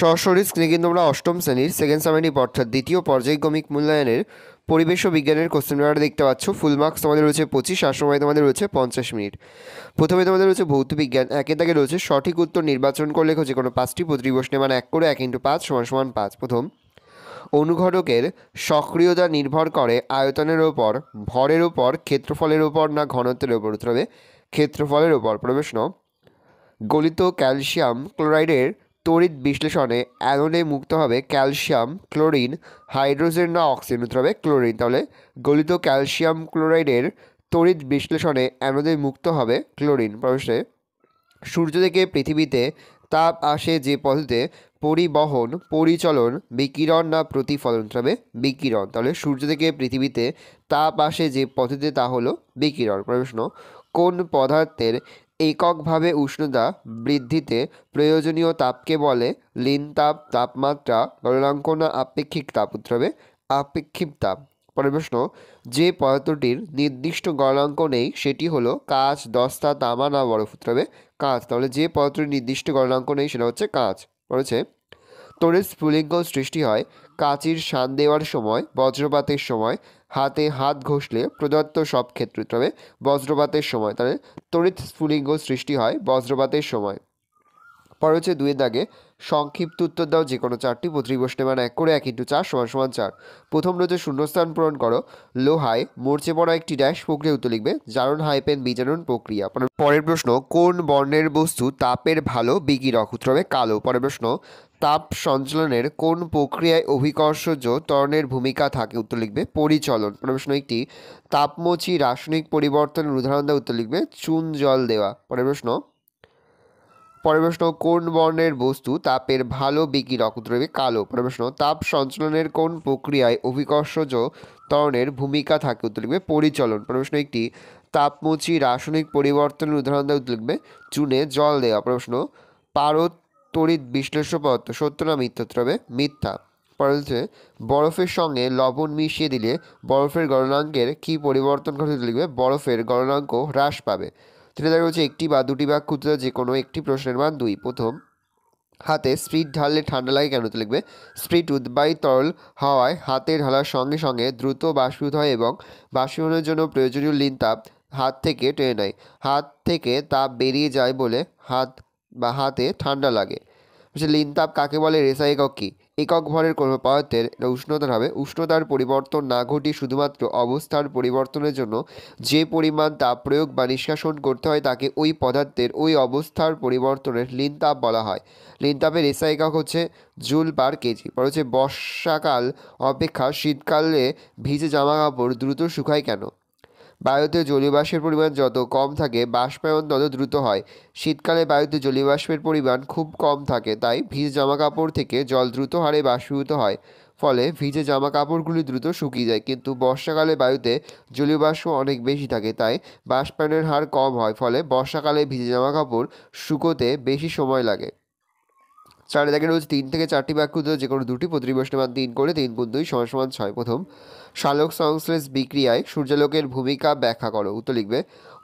সরাসরি স্ক্রিনে কিন্তু আমরা অষ্টম শ্রেণীর সেকেন্ড সামেটিভ অর্থাৎ দ্বিতীয় পর্যায়ক্রমিক মূল্যায়নের পরিবেশ ও বিজ্ঞানের কোশ্চেন পেপারটা দেখতে পাচ্ছ। ফুল মার্কস তোমাদের রয়েছে 25, আর সময় তোমাদের রয়েছে 50 মিনিট। প্রথমে তোমাদের রয়েছে ভৌত বিজ্ঞান। একে দাগে রয়েছে সঠিক উত্তর নির্বাচন করলে যে কোনো 5টি প্রতিপ্রশ্নে মান 1 করে 1 × 5 = 5। প্রথম, অনুঘটকের সক্রিয়তা নির্ভর করে আয়তনের ওপর, ভরের ওপর, ক্ষেত্রফলের ওপর না ঘনত্বের ওপর? উত্তর হবে ক্ষেত্রফলের ওপর। প্রশ্ন, গলিত ক্যালসিয়াম ক্লোরাইডের তড়িৎ বিশ্লেষণে অ্যানোডে মুক্ত হবে ক্যালসিয়াম, ক্লোরিন, হাইড্রোজেন না অক্সিজেন? উত্তর হবে ক্লোরিন। তাহলে গলিত ক্যালসিয়াম ক্লোরাইডের তড়িৎ বিশ্লেষণে অ্যানোডে মুক্ত হবে ক্লোরিন। প্রশ্নে, সূর্য থেকে পৃথিবীতে তাপ আসে যে পদ্ধতিতে পরিবহন, পরিচলন, বিকিরণ না প্রতিফলন? হবে বিকিরণ। তাহলে সূর্য থেকে পৃথিবীতে তাপ আসে যে পদ্ধতিতে তা হলো বিকিরণ। প্রশ্ন, কোন পদার্থের এককভাবে উষ্ণতা বৃদ্ধিতে প্রয়োজনীয় তাপকে বলে লীন তাপ, তাপমাত্রা, গলনাঙ্ক না আপেক্ষিক তাপ? উত্তর হবে আপেক্ষিক তাপ। পরের প্রশ্ন, যে পদার্থটির নির্দিষ্ট গলনাঙ্ক নেই সেটি হলো কাঁচ, দস্তা, তামা না বরফ? উত্তর হবে কাঁচ। তাহলে যে পদার্থটির নির্দিষ্ট গলনাঙ্ক নেই সেটা হচ্ছে কাঁচ। বলেছে, তড়িৎ স্ফুলিঙ্গ সৃষ্টি হয় কাঁচির শান দেওয়ার সময়, বজ্রপাতের সময়, হাতে হাত ঘষলে, প্রদত্ত সব ক্ষেত্রে? উত্তর হবে বজ্রপাতের সময়। তাহলে তড়িৎ স্ফুলিঙ্গ সৃষ্টি হয় বজ্রপাতের সময়। পরে হচ্ছে 2 দাগে সংক্ষিপ্ত উত্তর দাও যে কোনো 4টি প্রতিপ্রশ্নে মান 1 করে 1 × 4 = 4। প্রথম রয়েছে শূন্যস্থান পূরণ করো। লোহায় মরচে পড়া একটি ড্যাশ প্রক্রিয়া উত্তর লিখবে জারণ হাইপেন বিজারণ প্রক্রিয়া। পরের প্রশ্ন, কোন বর্ণের বস্তু তাপের ভালো বিকিরক? উত্তর হবে কালো। পরের প্রশ্ন, তাপ সঞ্চালনের কোন প্রক্রিয়ায় অভিকর্ষজ ত্বরণের ভূমিকা থাকে? উত্তর লিখবে পরিচলন। প্রশ্ন, একটি তাপমোচী রাসায়নিক পরিবর্তনের উদাহরণ দেওয়া? উত্তর লিখবে চুন জল দেওয়া। পরের প্রশ্ন, কোন বর্ণের বস্তু তাপের ভালো বিকিরক? উত্তর হবে কালো। পরের প্রশ্ন, তাপ সঞ্চালনের কোন প্রক্রিয়ায় অভিকর্ষজ ত্বরণের ভূমিকা থাকে? উত্তর লিখবে পরিচলন। প্রশ্ন, একটি তাপমোচী রাসায়নিক পরিবর্তনের উদাহরণ দেওয়া? উত্তর লিখবে চুনে জল দেওয়া। প্রশ্ন, পারদ তড়িৎ বিশ্লেষ্য পদার্থ, সত্য না মিথ্যা? উত্তর হবে মিথ্যা। পরে হচ্ছে, বরফের সঙ্গে লবণ মিশিয়ে দিলে বরফের গলনাঙ্কের কি পরিবর্তন ঘটে? লিখবে বরফের গলনাঙ্ক হ্রাস পাবে। সেটা দেখা হচ্ছে একটি বা দুটি বাক্য উত্তর যে কোনো একটি প্রশ্নের মান 2। প্রথম, হাতে স্পিরিট ঢাললে ঠান্ডা লাগে কেন? তো লিখবে স্পিরিট উদ্বায়ী তরল হওয়ায় হাতে ঢালার সঙ্গে সঙ্গে দ্রুত বাষ্পীভূত হয় এবং বাষ্পীভবনের জন্য প্রয়োজনীয় লীন তাপ হাত থেকে টেনে নেয়। হাত থেকে তাপ বেরিয়ে যায় বলে হাতে ঠান্ডা লাগে। লীন তাপ কাকে বলে? রেসা একক কি? একক ভরের কোনো পদার্থের উষ্ণতার হবে উষ্ণতার পরিবর্তন না ঘটিয়ে শুধুমাত্র অবস্থার পরিবর্তনের জন্য যে পরিমাণ তাপ প্রয়োগ বা নিষ্কাশন করতে হয় তাকে ওই পদার্থের ওই অবস্থার পরিবর্তনের লীন তাপ বলা হয়। লীন তাপের রেসা একক হচ্ছে জুল পার কেজি। পরে হচ্ছে, বর্ষাকাল অপেক্ষা শীতকালে ভিজে জামা কাপড় দ্রুত শুকায় কেন? বায়ুতে জলীয় বাষ্পের পরিমাণ যত কম থাকে বাষ্পায়ন তত দ্রুত হয়। শীতকালে বায়ুতে জলীয় বাষ্পের পরিমাণ খুব কম থাকে, তাই ভিজে জামা কাপড় থেকে জল দ্রুত হারে বাষ্পীভূত হয়, ফলে ভিজে জামা কাপড়গুলি দ্রুত শুকিয়ে যায়। কিন্তু বর্ষাকালে বায়ুতে জলীয় বাষ্প অনেক বেশি থাকে, তাই বাষ্পায়নের হার কম হয়, ফলে বর্ষাকালে ভিজে জামা কাপড় শুকোতে বেশি সময় লাগে। 4 দাগে রয়েছে 3 থেকে 4টি বাক্য উত্তর যে কোনো দুটি প্রতিপ্রশ্নের মান 3 করে 3 × 2 = 6। প্রথম, সালোক সংশ্লেষ বিক্রিয়ায় সূর্যালোকের ভূমিকা ব্যাখ্যা করো। উত্তর লিখবে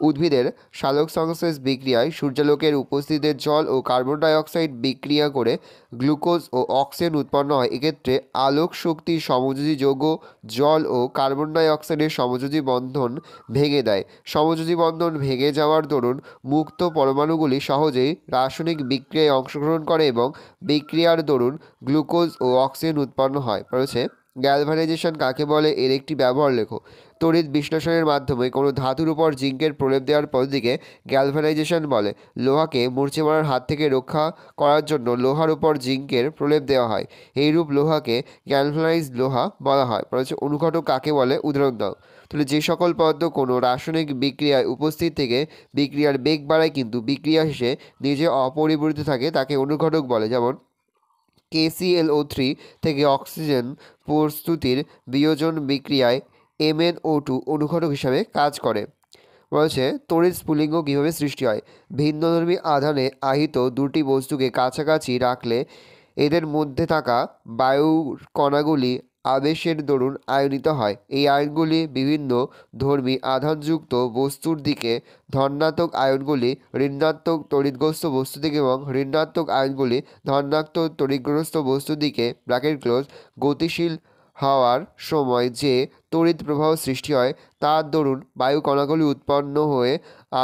উদ্ভিদের সালোক সংশ্লেষ বিক্রিয়ায় সূর্যালোকের উপস্থিতিতে জল ও কার্বন ডাই অক্সাইড বিক্রিয়া করে গ্লুকোজ ও অক্সিজেন উৎপন্ন হয়। এক্ষেত্রে আলোক শক্তির সমযোজী যৌগ জল ও কার্বন ডাই অক্সাইডের সমযোজী বন্ধন ভেঙে দেয়। সমযোজী বন্ধন ভেঙে যাওয়ার দরুন মুক্ত পরমাণুগুলি সহজেই রাসায়নিক বিক্রিয়ায় অংশগ্রহণ করে এবং বিক্রিয়ার দরুন গ্লুকোজ ও অক্সিজেন উৎপন্ন হয়। রয়েছে, গ্যালভানাইজেশন কাকে বলে? এর একটি ব্যবহার লেখো। তড়িৎ বিশ্লেষণের মাধ্যমে কোনো ধাতুর উপর জিঙ্কের প্রলেপ দেওয়ার পদ্ধতিকে গ্যালভানাইজেশন বলে। লোহাকে মরচে মারার হাত থেকে রক্ষা করার জন্য লোহার উপর জিঙ্কের প্রলেপ দেওয়া হয়। এইরূপ লোহাকে গ্যালভানাইজড লোহা বলা হয়। রয়েছে, অনুঘটক কাকে বলে? উদাহরণ দাও। তাহলে যে সকল পদার্থ কোনো রাসায়নিক বিক্রিয়ায় উপস্থিত থেকে বিক্রিয়ার বেগ বাড়ায় কিন্তু বিক্রিয়া শেষে নিজে অপরিবর্তিত থাকে তাকে অনুঘটক বলে। যেমন KClO3 থেকে অক্সিজেন প্রস্তুতির বিয়োজন বিক্রিয়ায় MnO2 অনুঘটক হিসাবে কাজ করে। বলছে, তড়িৎ স্ফুলিঙ্গ কীভাবে সৃষ্টি হয়? ভিন্নধর্মী আধানে আহিত দুটি বস্তুকে কাছাকাছি রাখলে এদের মধ্যে থাকা বায়ুর কণাগুলি আবেশের দরুন আয়নিত হয়। এই আয়নগুলি বিভিন্ন ধর্মী আধানযুক্ত বস্তুর দিকে, ধনাত্মক আয়নগুলি ঋণাত্মক তড়িৎগ্রস্ত বস্তু দিকে এবং ঋণাত্মক আয়নগুলি ধনাত্মক তড়িৎগ্রস্ত বস্তুর দিকে ব্র্যাকেট ক্লোজ গতিশীল হওয়ার সময় যে তড়িৎ প্রবাহ সৃষ্টি হয় তার দরুন বায়ু কণাগুলি উৎপন্ন হয়ে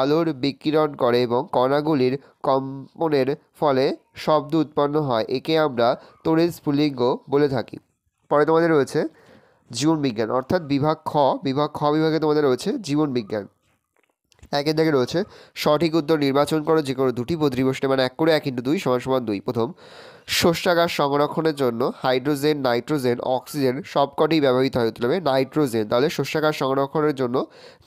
আলোর বিকিরণ করে এবং কণাগুলির কম্পনের ফলে শব্দ উৎপন্ন হয়। একে আমরা তড়িৎ স্ফুলিঙ্গ বলে থাকি। পরে তোমাদের রয়েছে জীবনবিজ্ঞান, অর্থাৎ বিভাগ খ বিভাগে তোমাদের রয়েছে জীবনবিজ্ঞান। একের দাগে রয়েছে সঠিক উত্তর নির্বাচন করো যে কোনো দুটি পদ্ধতি প্রশ্নে, মানে 1 করে 1 × 2 = 2। প্রথম, শস্যাগার সংরক্ষণের জন্য হাইড্রোজেন, নাইট্রোজেন, অক্সিজেন সবকটি ব্যবহৃত হয়। উত্তর হবে নাইট্রোজেন। তাহলে শস্যাগার সংরক্ষণের জন্য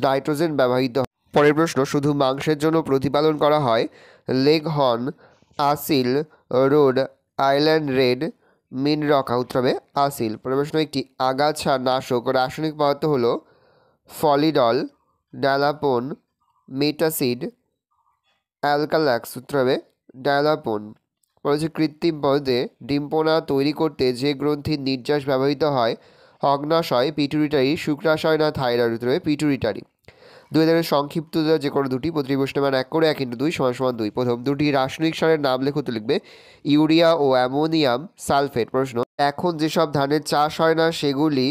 নাইট্রোজেন ব্যবহৃত হয়। পরের প্রশ্ন, শুধু মাংসের জন্য প্রতিপালন করা হয় লেগহর্ন, আসিল, রোড আইল্যান্ড রেড, মিনরকা। উত্তর হবে আসিল। পরের প্রশ্ন, একটি আগাছা নাশক রাসায়নিক পদার্থ হলো ফলিডল, ডালাপোন, মেটাসিড, অ্যালকালাক্স। উত্তর হবে ডালাপোন। বলেছে কৃত্রিম পদ্ধতিতে ডিম্পোনা তৈরি করতে যে গ্রন্থির নির্যাস ব্যবহৃত হয় অগ্নাশয়, পিটুইটারি, শুক্রাশয় না থাইরয়েড। উত্তর হবে পিটুইটারি। 2000 সংক্ষিপ্ত যে কোনো দুটি প্রতিটি প্রশ্নে, মানে 1 করে 1 × 2 = 2। প্রথম, দুটি রাসায়নিক সারের নাম লেখো। তো লিখবে ইউরিয়া ও অ্যামোনিয়াম সালফেট। প্রশ্ন, এখন যেসব ধানের চাষ হয় না সেগুলি।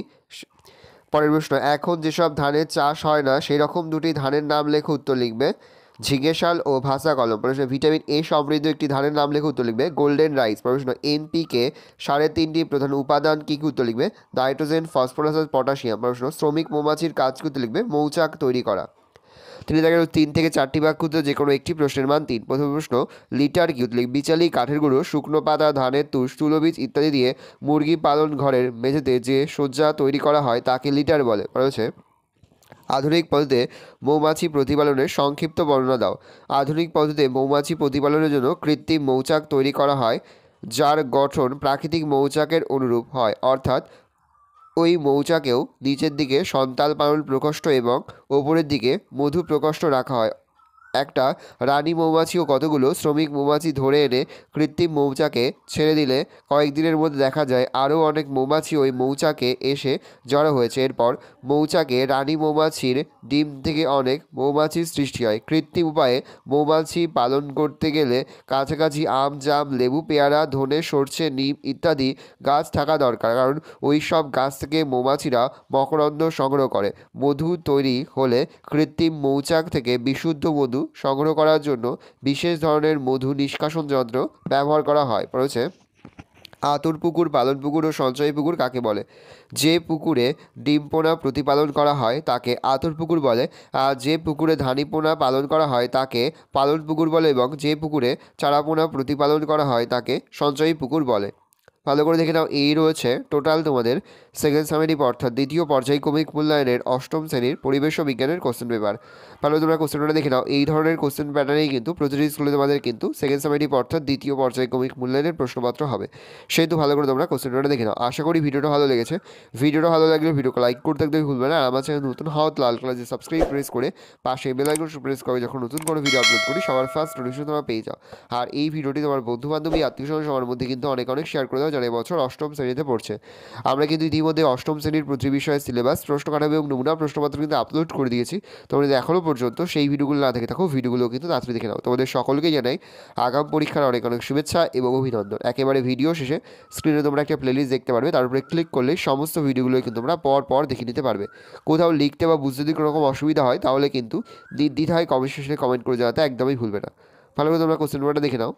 পরের প্রশ্ন, এখন যেসব ধানের চাষ হয় না সেই রকম দুটি ধানের নাম লেখো। উত্তর লিখবে ঝিঙেশাল ও ভাষা কলম। প্রশ্ন, ভিটামিন এ সমৃদ্ধ একটি ধানের নাম লেখো। উত্তর লিখবে গোল্ডেন রাইস। প্রশ্ন, এনপিকে সারের 3টি প্রধান উপাদান কী কী? উত্তর লিখবে নাইট্রোজেন, ফসফরাস, পটাশিয়াম। প্রশ্ন, শ্রমিক মৌমাছির কাজ করতে লিখবে মৌচাক তৈরি করা। 3 থেকে 4টি বাক্য উত্তর যে কোনো একটি প্রশ্নের মান 3। প্রথম প্রশ্ন, লিটার কি? উত্তর লিখবে বিচালি, কাঠের গুঁড়ো, শুকনো পাতা, ধানের তুষ, তুলোবীজ ইত্যাদি দিয়ে মুরগি পালন ঘরের মেঝেতে যে সজ্জা তৈরি করা হয় তাকে লিটার বলে। রয়েছে আধুনিক পদ্ধতিতে মৌমাছি প্রতিপালনের সংক্ষিপ্ত বর্ণনা দাও। আধুনিক পদ্ধতিতে মৌমাছি প্রতিপালনের জন্য কৃত্রিম মৌচাক তৈরি করা হয় যার গঠন প্রাকৃতিক মৌচাকের অনুরূপ হয়, অর্থাৎ ওই মৌচাকেও নিচের দিকে সন্তান পালন প্রকোষ্ঠ এবং ওপরের দিকে মধু প্রকোষ্ঠ রাখা হয়। একটা রানী মৌমাছি ও কতগুলো শ্রমিক মৌমাছি ধরে এনে কৃত্রিম মৌচাকে ছেড়ে দিলে কয়েকদিনের মধ্যে দেখা যায় আরও অনেক মৌমাছি ওই মৌচাকে এসে জড়ো হয়েছে। এরপর মৌচাকে রানী মৌমাছির ডিম থেকে অনেক মৌমাছির সৃষ্টি হয়। কৃত্রিম উপায়ে মৌমাছি পালন করতে গেলে কাছাকাছি আম, জাম, লেবু, পেয়ারা, ধনে, সরষে, নিম ইত্যাদি গাছ থাকা দরকার, কারণ ওই সব গাছ থেকে মৌমাছিরা মকরন্দ সংগ্রহ করে। মধু তৈরি হলে কৃত্রিম মৌচাক থেকে বিশুদ্ধ মধু সংগ্রহ করার জন্য বিশেষ ধরনের মধু নিষ্কাশন যন্ত্র ব্যবহার করা হয়। রয়েছে আতুর পুকুর, পালন পুকুর ও সঞ্চয়ী পুকুর কাকে বলে? যে পুকুরে ডিমপোনা প্রতিপালন করা হয় তাকে আতুর পুকুর বলে, আর যে পুকুরে ধানীপোনা পালন করা হয় তাকে পালন পুকুর বলে এবং যে পুকুরে চারাপোনা প্রতিপালন করা হয় তাকে সঞ্চয়ী পুকুর বলে। ভালো করে দেখে নাও, এই রয়েছে টোটাল তোমাদের সেকেন্ড সামেটিভ অর্থাৎ দ্বিতীয় পর্যায়ক্রমিক মূল্যায়নের 8ম শ্রেণীর পরিবেশ ও বিজ্ঞানের কোশ্চেন পেপার। ভালো তোমরা কোশ্চেনটা দেখে নাও, এই ধরনের কোশ্চেন প্যাটার্নেই কিন্তু প্রতিটি স্কুলে তোমাদের কিন্তু সেকেন্ড সামেটিভ অর্থাৎ দ্বিতীয় পর্যায়ক্রমিক মূল্যায়নের প্রশ্নপত্র হবে। সেহেতু ভালো করে তোমরা কোশ্চেনটা দেখে নাও। আশা করি ভিডিওটা ভালো লেগেছে। ভিডিওটা ভালো লাগলে ভিডিওকে লাইক করতে একদমই ভুলবে না। আর আমার চ্যানেল নতুন হওয়া লাল কালার যে সাবস্ক্রাইব প্রেস করে পাশে বেল আইকন প্রেস করে যখন নতুন কোনো ভিডিও আপলোড করি সবার ফার্স্ট নোটিফিকেশন তোমরা পেয়ে যাও। আর এই ভিডিওটি তোমার বন্ধু বান্ধবী আত্মীয় স্বজন সবার মধ্যে কিন্তু অনেক শেয়ার করে দাও যারা এবছর 8ম শ্রেণীতে পড়ছে। আমরা কিন্তু ইতিমধ্যে 8ম শ্রেণীর প্রতি বিষয়ের সিলেবাস, প্রশ্ন কাঠামো এবং নমুনা প্রশ্নপত্র কিন্তু আপলোড করে দিয়েছি। তোমরা যদি এখনও পর্যন্ত সেই ভিডিওগুলো না দেখে থাকো ভিডিওগুলো কিন্তু তাড়াতাড়ি দেখে নাও। তোমাদের সকলকে জানাই আগাম পরীক্ষার অনেক শুভেচ্ছা এবং অভিনন্দন। একেবারে ভিডিও শেষে স্ক্রিনে তোমরা একটা প্লেলিস্ট দেখতে পারবে, তার উপরে ক্লিক করলে সমস্ত ভিডিওগুলো কিন্তু তোমরা পর দেখে নিতে পারবে। কোথাও লিখতে বা বুঝতে যদি কোনো রকম অসুবিধা হয় তাহলে কিন্তু নির্দ্বিধায় কমেন্ট সেকশনে কমেন্ট করে জানাতে একদমই ভুলবে না। ভালো করে তোমরা কোশ্চেন পেপারটা দেখে নাও।